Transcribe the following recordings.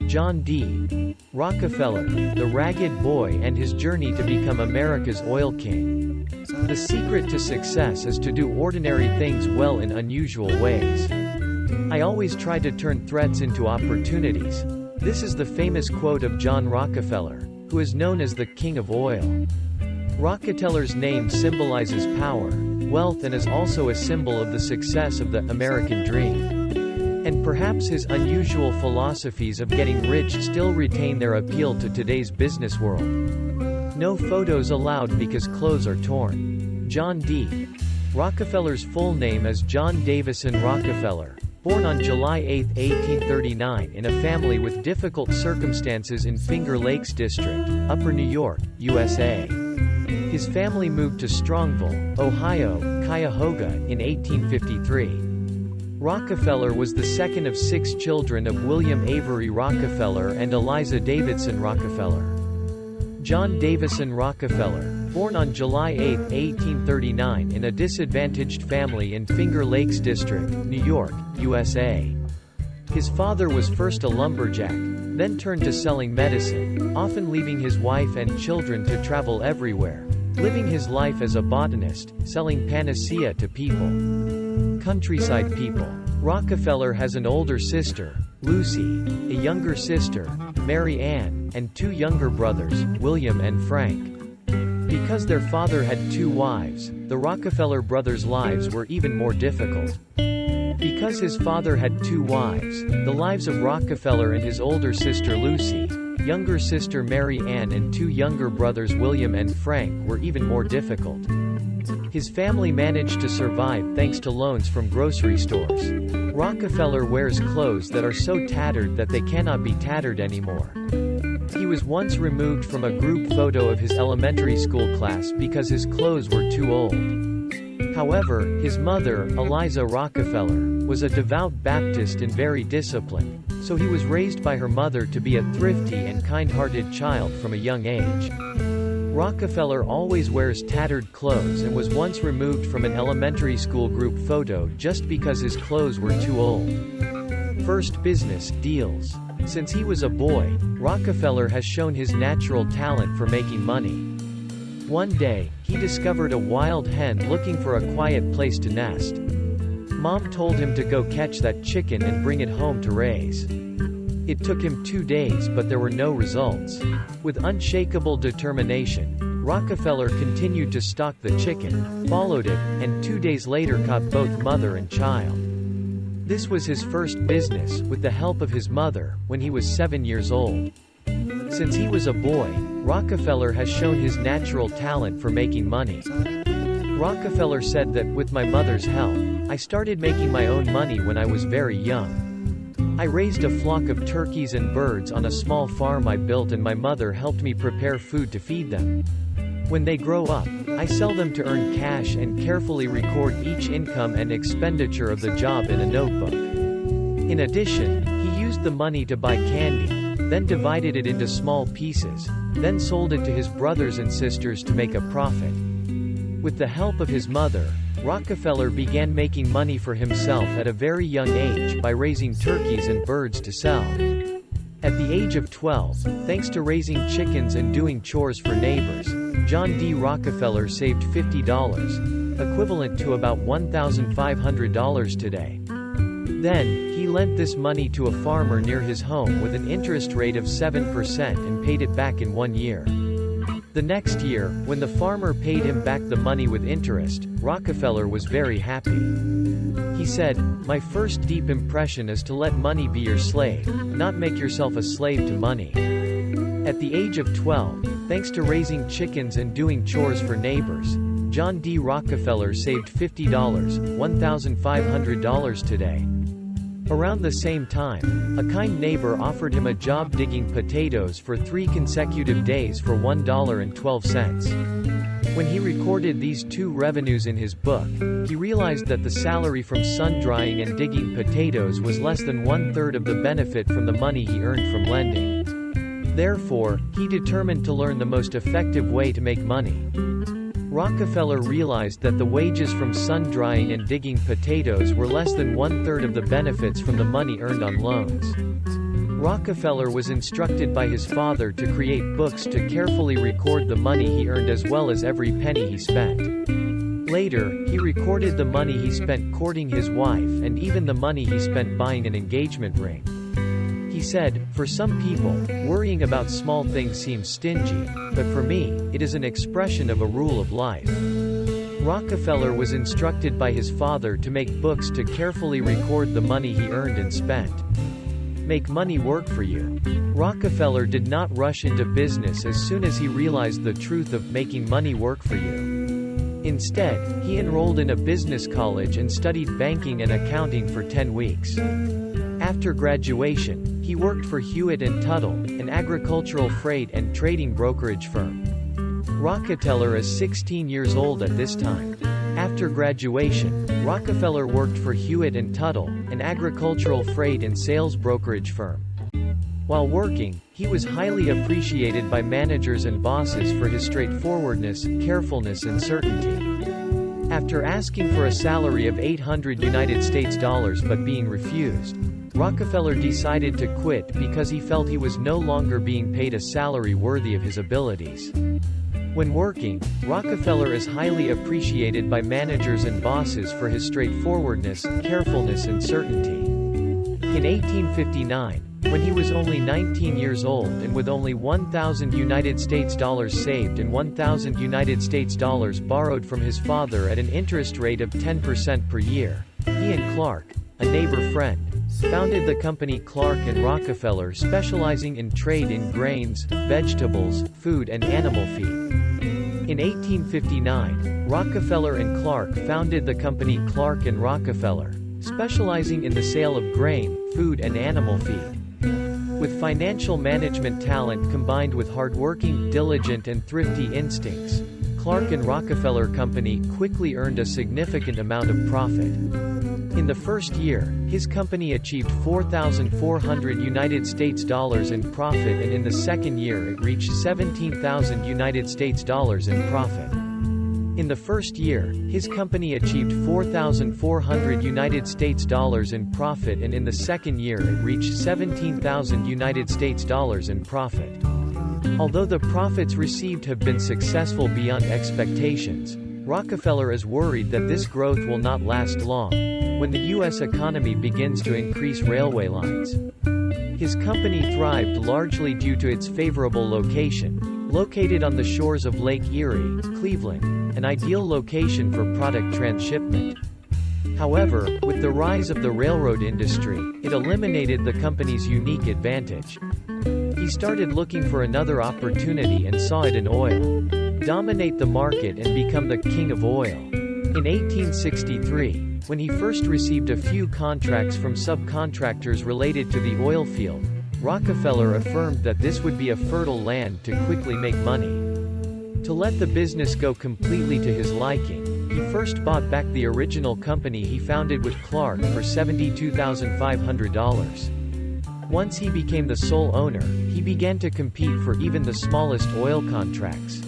John D. Rockefeller, the ragged boy and his journey to become America's oil king. The secret to success is to do ordinary things well in unusual ways. I always try to turn threats into opportunities. This is the famous quote of John Rockefeller, who is known as the King of Oil. Rockefeller's name symbolizes power, wealth, and is also a symbol of the success of the American dream. And perhaps his unusual philosophies of getting rich still retain their appeal to today's business world. No photos allowed because clothes are torn. John D. Rockefeller's full name is John Davison Rockefeller, born on July 8, 1839 in a family with difficult circumstances in Finger Lakes District, Upper New York, USA. His family moved to Strongville, Ohio, Cuyahoga, in 1853. Rockefeller was the second of 6 children of William Avery Rockefeller and Eliza Davison Rockefeller. John Davison Rockefeller, born on July 8, 1839 in a disadvantaged family in Finger Lakes District, New York, USA. His father was first a lumberjack, then turned to selling medicine, often leaving his wife and children to travel everywhere, living his life as a botanist, selling panacea to people. Countryside people. Rockefeller has an older sister, Lucy, a younger sister, Mary Ann, and 2 younger brothers, William and Frank. Because their father had 2 wives, the Rockefeller brothers' lives were even more difficult. Because his father had 2 wives, the lives of Rockefeller and his older sister Lucy, younger sister Mary Ann, and 2 younger brothers William and Frank were even more difficult. His family managed to survive thanks to loans from grocery stores. Rockefeller wears clothes that are so tattered that they cannot be tattered anymore. He was once removed from a group photo of his elementary school class because his clothes were too old. However, his mother, Eliza Rockefeller, was a devout Baptist and very disciplined, so he was raised by her mother to be a thrifty and kind-hearted child from a young age. Rockefeller always wears tattered clothes and was once removed from an elementary school group photo just because his clothes were too old. First business, deals. Since he was a boy, Rockefeller has shown his natural talent for making money. One day, he discovered a wild hen looking for a quiet place to nest. Mom told him to go catch that chicken and bring it home to raise. It took him 2 days, but there were no results. With unshakable determination, Rockefeller continued to stalk the chicken, followed it, and 2 days later caught both mother and child. This was his first business, with the help of his mother, when he was 7 years old. Since he was a boy, Rockefeller has shown his natural talent for making money. Rockefeller said that, with my mother's help, I started making my own money when I was very young. I raised a flock of turkeys and birds on a small farm I built, and my mother helped me prepare food to feed them. When they grow up, I sell them to earn cash and carefully record each income and expenditure of the job in a notebook. In addition, he used the money to buy candy, then divided it into small pieces, then sold it to his brothers and sisters to make a profit. With the help of his mother, Rockefeller began making money for himself at a very young age by raising turkeys and birds to sell. At the age of 12, thanks to raising chickens and doing chores for neighbors, John D. Rockefeller saved $50, equivalent to about $1,500 today. Then, he lent this money to a farmer near his home with an interest rate of 7% and paid it back in 1 year. The next year, when the farmer paid him back the money with interest, Rockefeller was very happy. He said, "My first deep impression is to let money be your slave, not make yourself a slave to money." At the age of 12, thanks to raising chickens and doing chores for neighbors, John D. Rockefeller saved $50, $1,500 today. Around the same time, a kind neighbor offered him a job digging potatoes for 3 consecutive days for $1.12. When he recorded these 2 revenues in his book, he realized that the salary from sun-drying and digging potatoes was less than 1/3 of the benefit from the money he earned from lending. Therefore, he determined to learn the most effective way to make money. Rockefeller realized that the wages from sun-drying and digging potatoes were less than 1/3 of the benefits from the money earned on loans. Rockefeller was instructed by his father to create books to carefully record the money he earned as well as every penny he spent. Later, he recorded the money he spent courting his wife and even the money he spent buying an engagement ring. He said, "For some people, worrying about small things seems stingy, but for me, it is an expression of a rule of life." Rockefeller was instructed by his father to make books to carefully record the money he earned and spent. Make money work for you. Rockefeller did not rush into business as soon as he realized the truth of making money work for you. Instead, he enrolled in a business college and studied banking and accounting for 10 weeks. After graduation, he worked for Hewitt & Tuttle, an agricultural freight and trading brokerage firm. Rockefeller is 16 years old at this time. After graduation, Rockefeller worked for Hewitt & Tuttle, an agricultural freight and sales brokerage firm. While working, he was highly appreciated by managers and bosses for his straightforwardness, carefulness and certainty. After asking for a salary of $800 but being refused, Rockefeller decided to quit because he felt he was no longer being paid a salary worthy of his abilities. When working, Rockefeller is highly appreciated by managers and bosses for his straightforwardness, carefulness and certainty. In 1859, when he was only 19 years old and with only $1,000 saved and $1,000 borrowed from his father at an interest rate of 10% per year, he and Clark, a neighbor friend, founded the company Clark & Rockefeller, specializing in trade in grains, vegetables, food and animal feed. In 1859, Rockefeller and Clark founded the company Clark & Rockefeller, specializing in the sale of grain, food and animal feed. With financial management talent combined with hardworking, diligent and thrifty instincts, Clark & Rockefeller Company quickly earned a significant amount of profit. In the first year, his company achieved $4,400 in profit, and in the second year it reached $17,000 in profit. In the first year, his company achieved $4,400 in profit, and in the second year it reached $17,000 in profit. Although the profits received have been successful beyond expectations, Rockefeller is worried that this growth will not last long when the U.S. economy begins to increase railway lines. His company thrived largely due to its favorable location, located on the shores of Lake Erie, Cleveland, an ideal location for product transshipment. However, with the rise of the railroad industry, it eliminated the company's unique advantage. He started looking for another opportunity and saw it in oil. Dominate the market and become the king of oil. In 1863, when he first received a few contracts from subcontractors related to the oil field, Rockefeller affirmed that this would be a fertile land to quickly make money. To let the business go completely to his liking, he first bought back the original company he founded with Clark for $72,500. Once he became the sole owner, he began to compete for even the smallest oil contracts.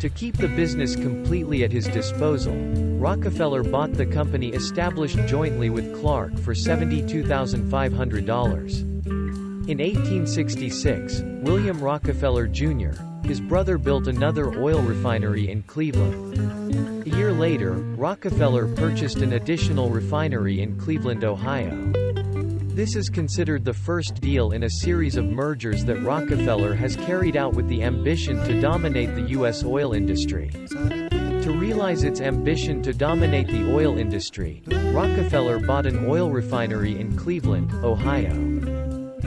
To keep the business completely at his disposal, Rockefeller bought the company established jointly with Clark for $72,500. In 1866, William Rockefeller Jr., his brother, built another oil refinery in Cleveland. A year later, Rockefeller purchased an additional refinery in Cleveland, Ohio. This is considered the first deal in a series of mergers that Rockefeller has carried out with the ambition to dominate the U.S. oil industry. To realize its ambition to dominate the oil industry, Rockefeller bought an oil refinery in Cleveland, Ohio.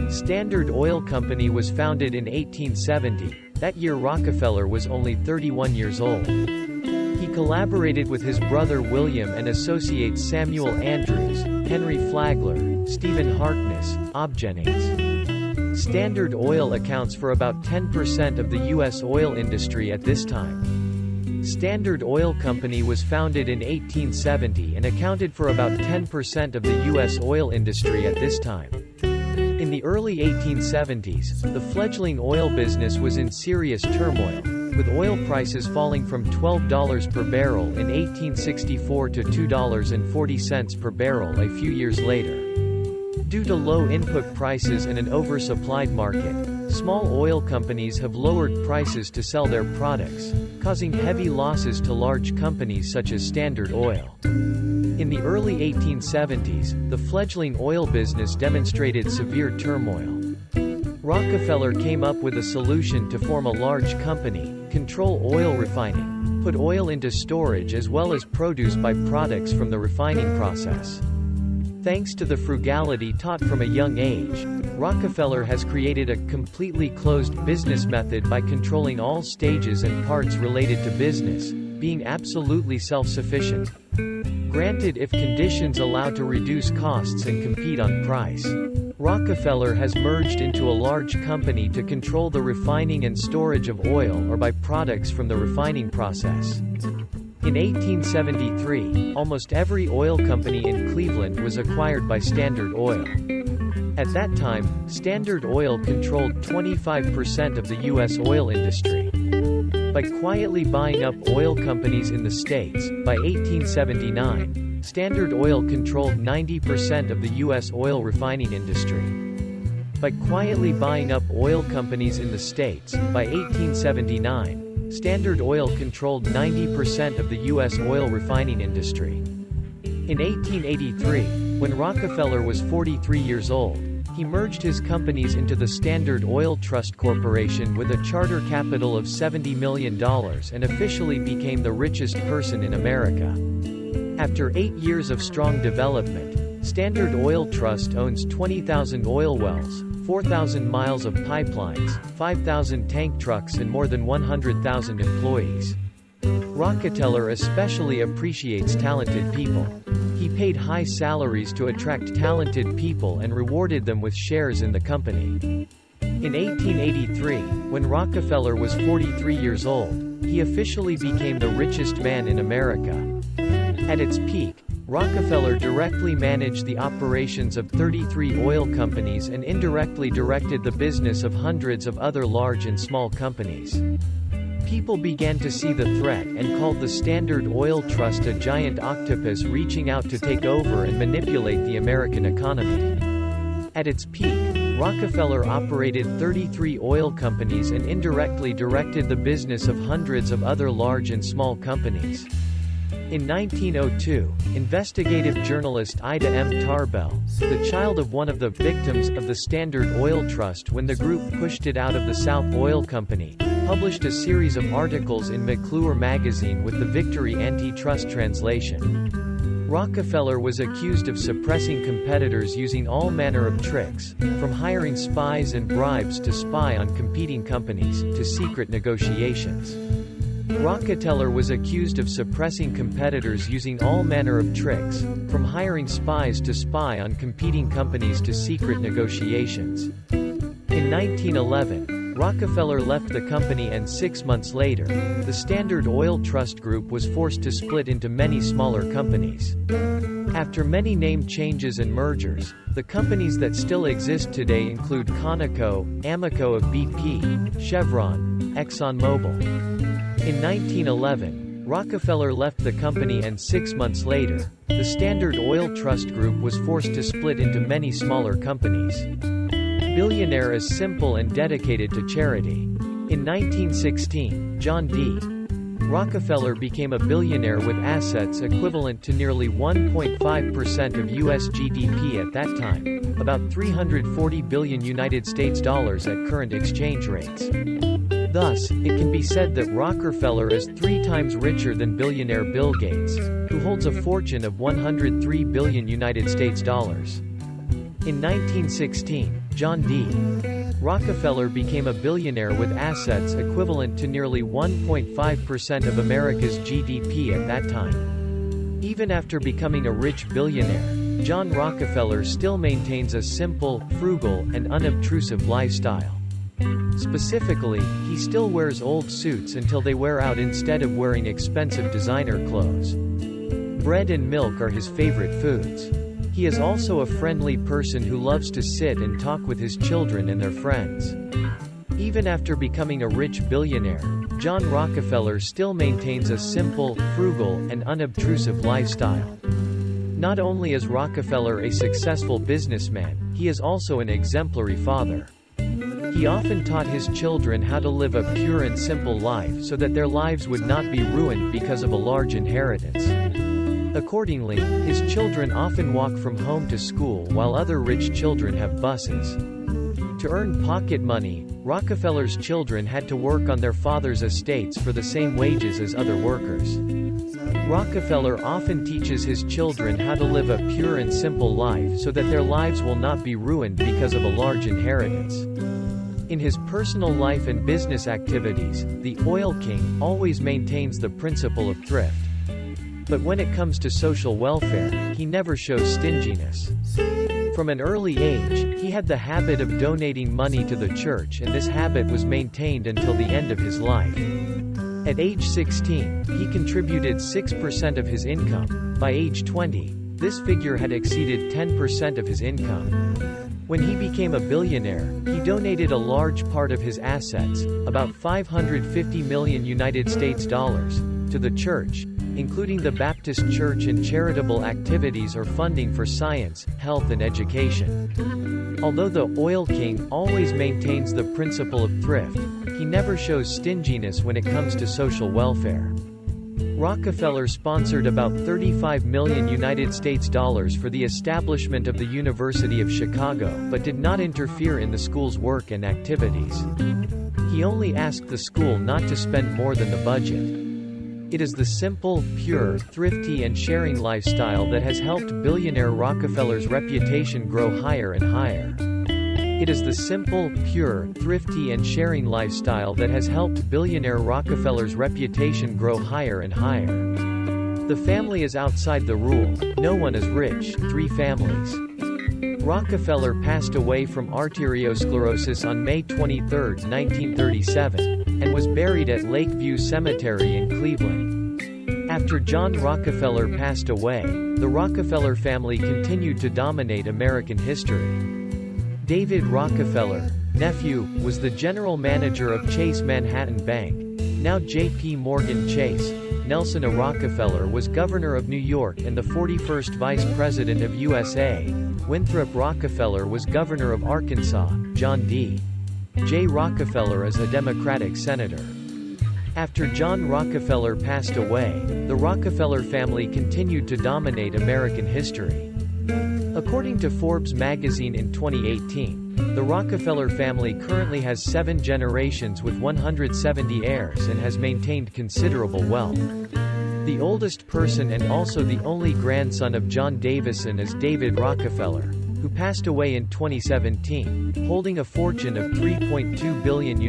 Standard Oil Company was founded in 1870. That year Rockefeller was only 31 years old. He collaborated with his brother William and associates Samuel Andrews, Henry Flagler, Stephen Harkness, Ob Jennings. Standard Oil accounts for about 10% of the U.S. oil industry at this time. Standard Oil Company was founded in 1870 and accounted for about 10% of the U.S. oil industry at this time. In the early 1870s, the fledgling oil business was in serious turmoil, with oil prices falling from $12 per barrel in 1864 to $2.40 per barrel a few years later. Due to low input prices and an oversupplied market, small oil companies have lowered prices to sell their products, causing heavy losses to large companies such as Standard Oil. In the early 1870s, the fledgling oil business demonstrated severe turmoil. Rockefeller came up with a solution to form a large company, control oil refining, put oil into storage as well as produce byproducts from the refining process. Thanks to the frugality taught from a young age, Rockefeller has created a completely closed business method by controlling all stages and parts related to business, being absolutely self-sufficient. Granted, if conditions allow to reduce costs and compete on price. Rockefeller has merged into a large company to control the refining and storage of oil or byproducts from the refining process. In 1873, almost every oil company in Cleveland was acquired by Standard Oil. At that time, Standard Oil controlled 25% of the U.S. oil industry. By quietly buying up oil companies in the States, by 1879, Standard Oil controlled 90% of the U.S. oil refining industry. By quietly buying up oil companies in the States, by 1879, Standard Oil controlled 90% of the U.S. oil refining industry. In 1883, when Rockefeller was 43 years old, he merged his companies into the Standard Oil Trust Corporation with a charter capital of $70 million and officially became the richest person in America. After 8 years of strong development, Standard Oil Trust owns 20,000 oil wells, 4,000 miles of pipelines, 5,000 tank trucks and more than 100,000 employees. Rockefeller especially appreciates talented people. He paid high salaries to attract talented people and rewarded them with shares in the company. In 1883, when Rockefeller was 43 years old, he officially became the richest man in America. At its peak, Rockefeller directly managed the operations of 33 oil companies and indirectly directed the business of hundreds of other large and small companies. People began to see the threat and called the Standard Oil Trust a giant octopus reaching out to take over and manipulate the American economy. At its peak, Rockefeller operated 33 oil companies and indirectly directed the business of hundreds of other large and small companies. In 1902, investigative journalist Ida M. Tarbell, the child of one of the victims of the Standard Oil Trust when the group pushed it out of the South Oil Company, published a series of articles in McClure magazine with the Victory Antitrust translation. Rockefeller was accused of suppressing competitors using all manner of tricks, from hiring spies and bribes to spy on competing companies, to secret negotiations. Rockefeller was accused of suppressing competitors using all manner of tricks, from hiring spies to spy on competing companies to secret negotiations. In 1911, Rockefeller left the company and 6 months later, the Standard Oil Trust Group was forced to split into many smaller companies. After many name changes and mergers, the companies that still exist today include Conoco, Amoco of BP, Chevron, ExxonMobil. In 1911, Rockefeller left the company and 6 months later, the Standard Oil Trust Group was forced to split into many smaller companies. Billionaire is simple and dedicated to charity. In 1916, John D. Rockefeller became a billionaire with assets equivalent to nearly 1.5% of U.S. GDP at that time, about $340 billion United States dollars at current exchange rates. Thus, it can be said that Rockefeller is 3 times richer than billionaire Bill Gates, who holds a fortune of $103 billion United States dollars. In 1916, John D. Rockefeller became a billionaire with assets equivalent to nearly 1.5% of America's GDP at that time. Even after becoming a rich billionaire, John Rockefeller still maintains a simple, frugal, and unobtrusive lifestyle. Specifically, he still wears old suits until they wear out instead of wearing expensive designer clothes. Bread and milk are his favorite foods. He is also a friendly person who loves to sit and talk with his children and their friends. Even after becoming a rich billionaire, John Rockefeller still maintains a simple, frugal, and unobtrusive lifestyle. Not only is Rockefeller a successful businessman, he is also an exemplary father. He often taught his children how to live a pure and simple life so that their lives would not be ruined because of a large inheritance. Accordingly, his children often walk from home to school while other rich children have buses. To earn pocket money, Rockefeller's children had to work on their father's estates for the same wages as other workers. Rockefeller often teaches his children how to live a pure and simple life so that their lives will not be ruined because of a large inheritance. In his personal life and business activities, the oil king always maintains the principle of thrift. But when it comes to social welfare, he never shows stinginess. From an early age, he had the habit of donating money to the church, and this habit was maintained until the end of his life. At age 16, he contributed 6% of his income. By age 20, this figure had exceeded 10% of his income. When he became a billionaire, he donated a large part of his assets, about $550 million to the church, including the Baptist Church, and charitable activities or funding for science, health and education. Although the oil king always maintains the principle of thrift, he never shows stinginess when it comes to social welfare. Rockefeller sponsored about $35 million for the establishment of the University of Chicago, but did not interfere in the school's work and activities. He only asked the school not to spend more than the budget. It is the simple, pure, thrifty and sharing lifestyle that has helped billionaire Rockefeller's reputation grow higher and higher. It is the simple, pure, thrifty and sharing lifestyle that has helped billionaire Rockefeller's reputation grow higher and higher. The family is outside the rule. No one is rich. 3 families. Rockefeller passed away from arteriosclerosis on May 23, 1937, and was buried at Lakeview Cemetery in Cleveland. After John Rockefeller passed away, the Rockefeller family continued to dominate American history. David Rockefeller, nephew, was the general manager of Chase Manhattan Bank, now J.P. Morgan Chase. Nelson A. Rockefeller was governor of New York and the 41st vice president of USA. Winthrop Rockefeller was governor of Arkansas. John D. J. Rockefeller is a Democratic senator. After John Rockefeller passed away, the Rockefeller family continued to dominate American history. According to Forbes magazine in 2018, the Rockefeller family currently has 7 generations with 170 heirs and has maintained considerable wealth. The oldest person and also the only grandson of John Davison is David Rockefeller, who passed away in 2017, holding a fortune of $3.2 billion.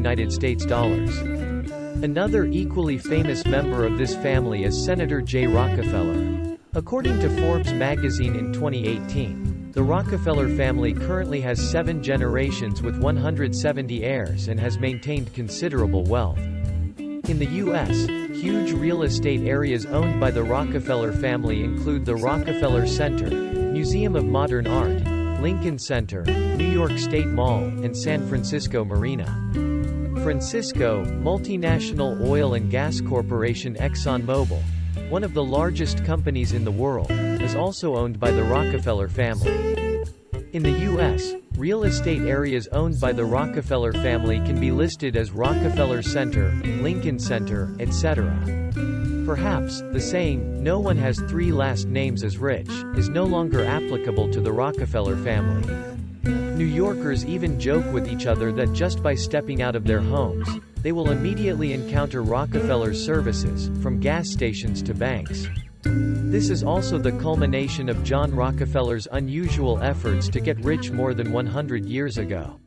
Another equally famous member of this family is Senator J. Rockefeller. According to Forbes magazine in 2018, the Rockefeller family currently has 7 generations with 170 heirs and has maintained considerable wealth. In the U.S., huge real estate areas owned by the Rockefeller family include the Rockefeller Center, Museum of Modern Art, Lincoln Center, New York State Mall, and San Francisco Marina. Francisco, multinational oil and gas corporation ExxonMobil, one of the largest companies in the world, is also owned by the Rockefeller family. In the U.S., real estate areas owned by the Rockefeller family can be listed as Rockefeller Center, Lincoln Center, etc. Perhaps, the saying, "No one has 3 last names as rich," is no longer applicable to the Rockefeller family. New Yorkers even joke with each other that just by stepping out of their homes, they will immediately encounter Rockefeller's services, from gas stations to banks. This is also the culmination of John Rockefeller's unusual efforts to get rich more than 100 years ago.